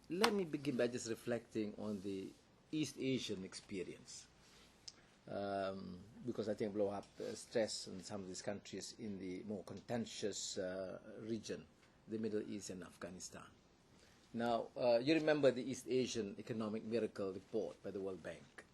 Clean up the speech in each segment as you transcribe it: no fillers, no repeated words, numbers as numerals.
let me begin by just reflecting on the East Asian experience, because I think blow up stress in some of these countries in the more contentious region, the Middle East and Afghanistan. Now, you remember the East Asian Economic Miracle Report by the World Bank.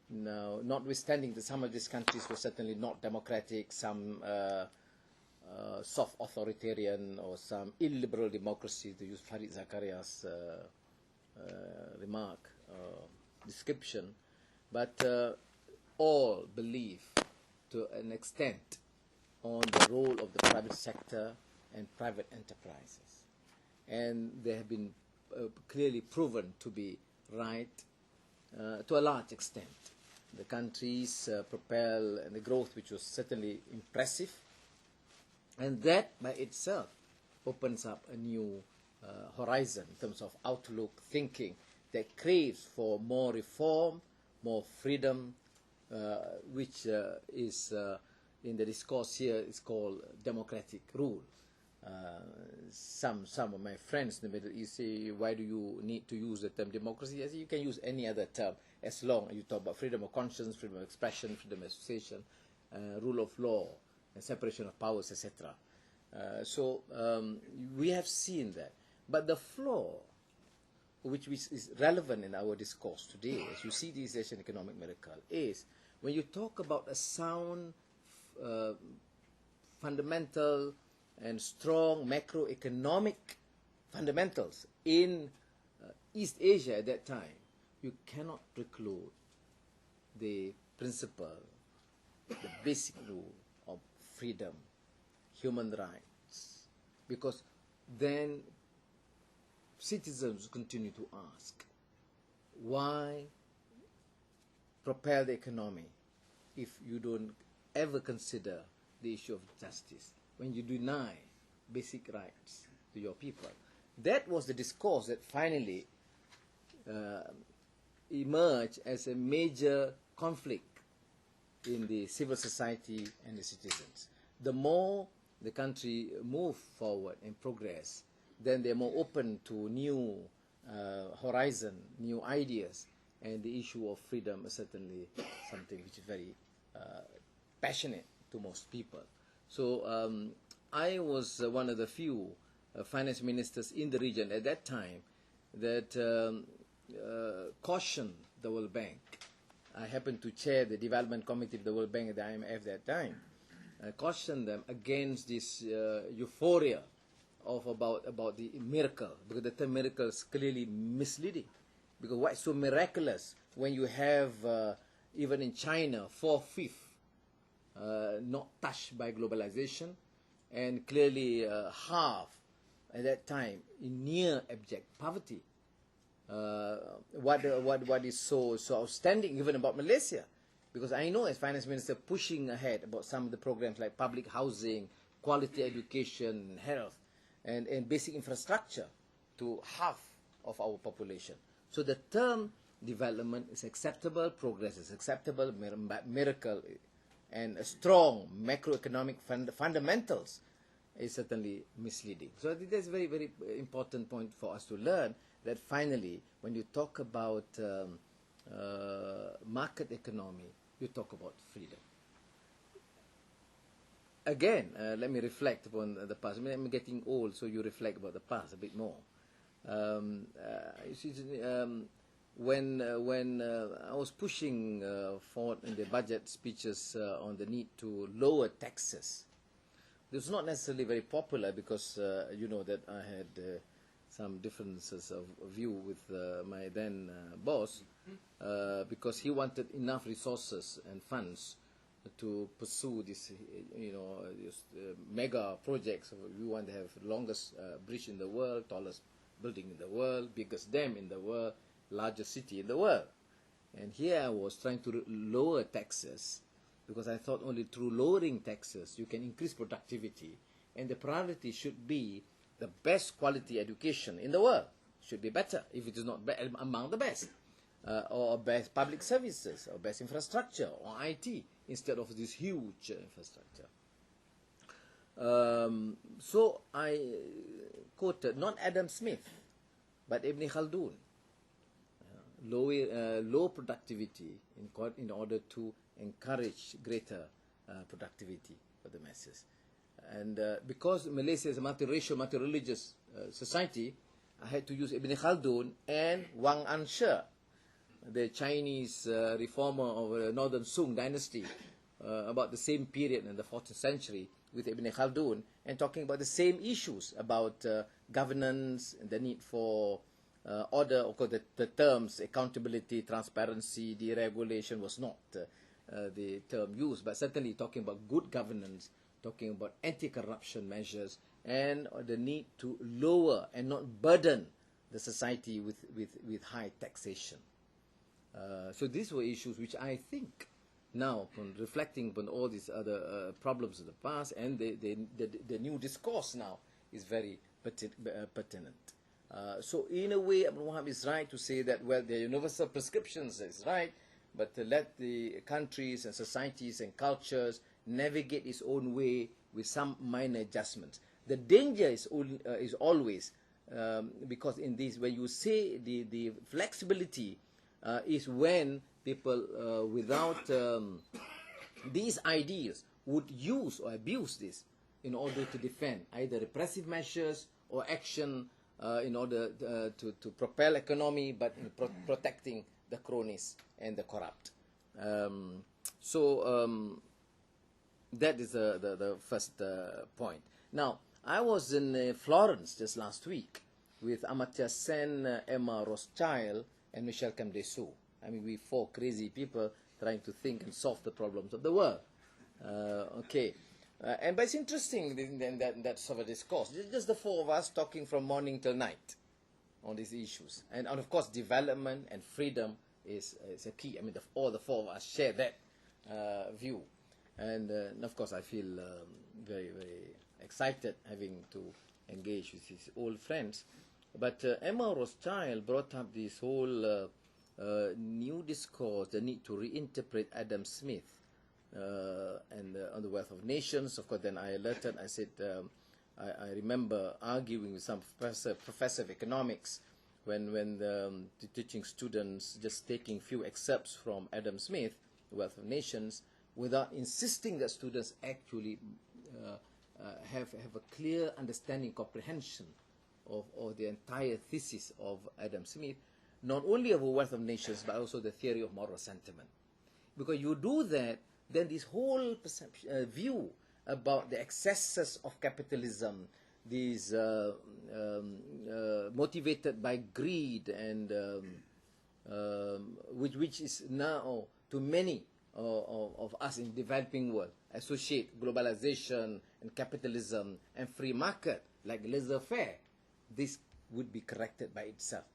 Now, notwithstanding that some of these countries were certainly not democratic, some soft authoritarian or some illiberal democracy, to use Farid Zakaria's remark, description, but all believe to an extent on the role of the private sector and private enterprises. And they have been clearly proven to be right to a large extent. The countries propel the growth, which was certainly impressive, and that by itself opens up a new horizon in terms of outlook, thinking that craves for more reform, more freedom, which is in the discourse here is called democratic rule. Some of my friends in the Middle East say, why do you need to use the term democracy? I say, you can use any other term as long as you talk about freedom of conscience, freedom of expression, freedom of association, rule of law, and separation of powers, etc. So we have seen that. But the flaw, which is relevant in our discourse today, as you see the East Asian Economic Miracle, is when you talk about a sound, fundamental, and strong macroeconomic fundamentals in East Asia at that time, you cannot preclude the principle, the basic rule of freedom, human rights, because then citizens continue to ask, why propel the economy if you don't ever consider the issue of justice, when you deny basic rights to your people? That was the discourse that finally emerged as a major conflict in the civil society and the citizens. The more the country moved forward and progressed, then they're more open to new horizon, new ideas, and the issue of freedom is certainly something which is very passionate to most people. So I was one of the few finance ministers in the region at that time that cautioned the World Bank. I happened to chair the development committee of the World Bank at the IMF at that time. I cautioned them against this euphoria of about the miracle, because the term miracle is clearly misleading. Because what's so miraculous when you have even in China 4/5 not touched by globalization, and clearly half at that time in near abject poverty. What is so outstanding even about Malaysia? Because I know as finance minister pushing ahead about some of the programs like public housing, quality education, health, and basic infrastructure to half of our population. So the term development is acceptable, progress is acceptable, miracle and a strong macroeconomic fundamentals is certainly misleading. So I think that's a very, very important point for us to learn, that finally when you talk about market economy, you talk about freedom. Again, let me reflect upon the past. I mean, I'm getting old, so you reflect about the past a bit more. When I was pushing forward in the budget speeches on the need to lower taxes, this was not necessarily very popular because you know that I had some differences of view with my then boss, because he wanted enough resources and funds to pursue this, mega projects. We want to have longest bridge in the world, tallest building in the world, biggest dam in the world, largest city in the world. And here I was trying to lower taxes, because I thought only through lowering taxes you can increase productivity, and the priority should be the best quality education in the world. Should be better, if it is not among the best, or best public services, or best infrastructure, or IT, instead of this huge infrastructure. So I quoted not Adam Smith, but Ibn Khaldun. Low productivity in order to encourage greater productivity for the masses. And because Malaysia is a multiracial, multireligious society, I had to use Ibn Khaldun and Wang Anshe, the Chinese reformer of the Northern Sung dynasty, about the same period in the 14th century with Ibn Khaldun, and talking about the same issues about governance and the need for order. Of course, the terms accountability, transparency, deregulation was not the term used, but certainly talking about good governance, talking about anti-corruption measures, and the need to lower and not burden the society with high taxation. So these were issues which I think now, upon reflecting upon all these other problems of the past, and the new discourse now is very pertinent. So in a way, Abu Wahab is right to say that, well, the universal prescriptions is right, but to let the countries and societies and cultures navigate its own way with some minor adjustments. The danger is always, because in this, when you say the flexibility is when people without these ideas would use or abuse this in order to defend either repressive measures or action in order to propel economy, but in protecting the cronies and the corrupt. That is the first point. Now, I was in Florence just last week with Amartya Sen, Emma Rothschild, and Michel Camdesou. I mean, we four crazy people trying to think and solve the problems of the world. But it's interesting in that sort of discourse. Just the four of us talking from morning till night on these issues. And of course, development and freedom is a key. I mean, all the four of us share that view. And of course, I feel very, very excited having to engage with his old friends. But Emma Rothschild brought up this whole new discourse, the need to reinterpret Adam Smith and on the wealth of nations. Of course, then I alerted, I said, I remember arguing with some professor of economics when teaching students, just taking few excerpts from Adam Smith, The Wealth of Nations, without insisting that students actually have a clear understanding, comprehension of the entire thesis of Adam Smith, not only of A Wealth of Nations, but also the theory of moral sentiment. Because you do that, then this whole view about the excesses of capitalism, these motivated by greed, and which is now to many of us in the developing world associate globalization and capitalism and free market like laissez-faire, this would be corrected by itself.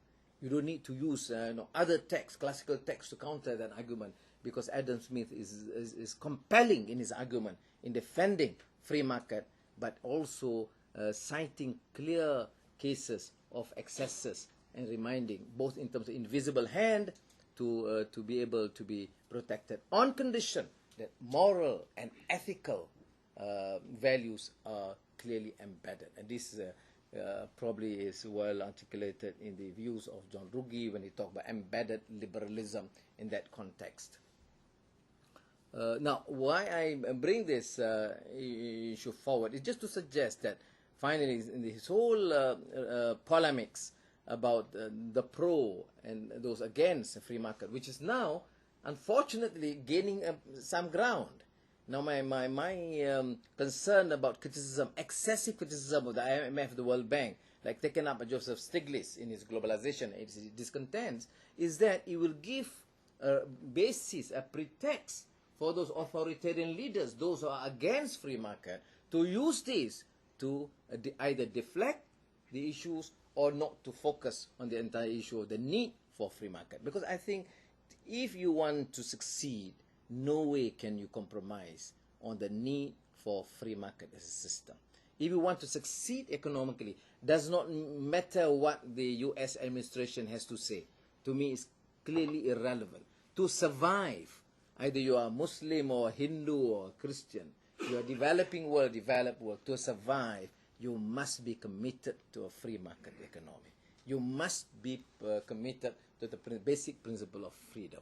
You don't need to use other texts, classical texts, to counter that argument, because Adam Smith is compelling in his argument in defending free market, but also citing clear cases of excesses and reminding, both in terms of invisible hand, to be able to be protected on condition that moral and ethical values are clearly embedded. And this probably is well articulated in the views of John Ruggie when he talked about embedded liberalism in that context. Now, why I bring this issue forward is just to suggest that finally, in his whole polemics about the pro and those against the free market, which is now, unfortunately, gaining some ground. Now, my concern about criticism, excessive criticism of the IMF, the World Bank, like taken up by Joseph Stiglitz in his globalization, his discontents, is that it will give a basis, a pretext for those authoritarian leaders, those who are against free market, to use this to either deflect the issues or not to focus on the entire issue of the need for free market. Because I think if you want to succeed, no way can you compromise on the need for free market as a system. If you want to succeed economically, does not matter what the US administration has to say. To me, it's clearly irrelevant. To survive, either you are Muslim or Hindu or Christian, you are developing world, developed world, to survive, you must be committed to a free market economy. You must be committed to the basic principle of freedom.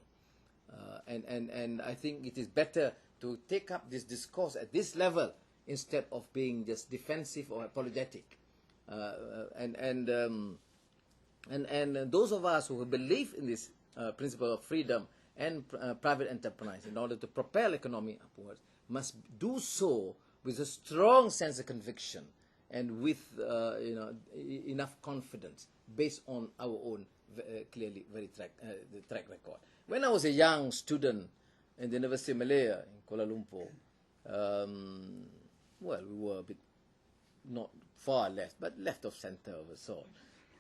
And I think it is better to take up this discourse at this level instead of being just defensive or apologetic. And those of us who believe in this principle of freedom and private enterprise in order to propel economy upwards must do so with a strong sense of conviction and with enough confidence based on our own clearly very the track record. When I was a young student in the University of Malaya in Kuala Lumpur, well, we were a bit not far left, but left of center of a sort.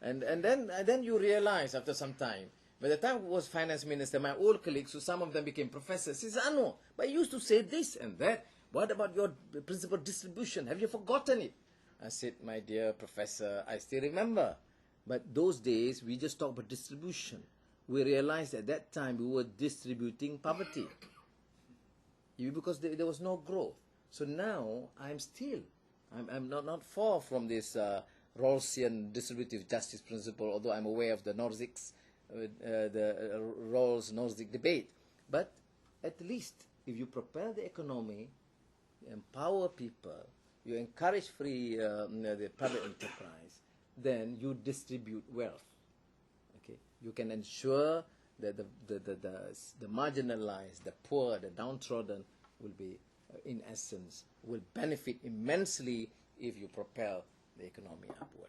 And then you realize after some time, by the time I was finance minister, my old colleagues, so some of them became professors, says, "Ano, but I used to say this and that. What about your principle of distribution? Have you forgotten it?" I said, "My dear professor, I still remember. But those days, we just talked about distribution. We realized at that time we were distributing poverty. Because there was no growth. So now, I'm not far from this Rawlsian distributive justice principle, although I'm aware of the Nozick's, the Rawls-Nozick debate. But at least, if you propel the economy, you empower people, you encourage the private enterprise, then you distribute wealth. Okay, you can ensure that the marginalized, the poor, the downtrodden will be, in essence, will benefit immensely if you propel the economy upward.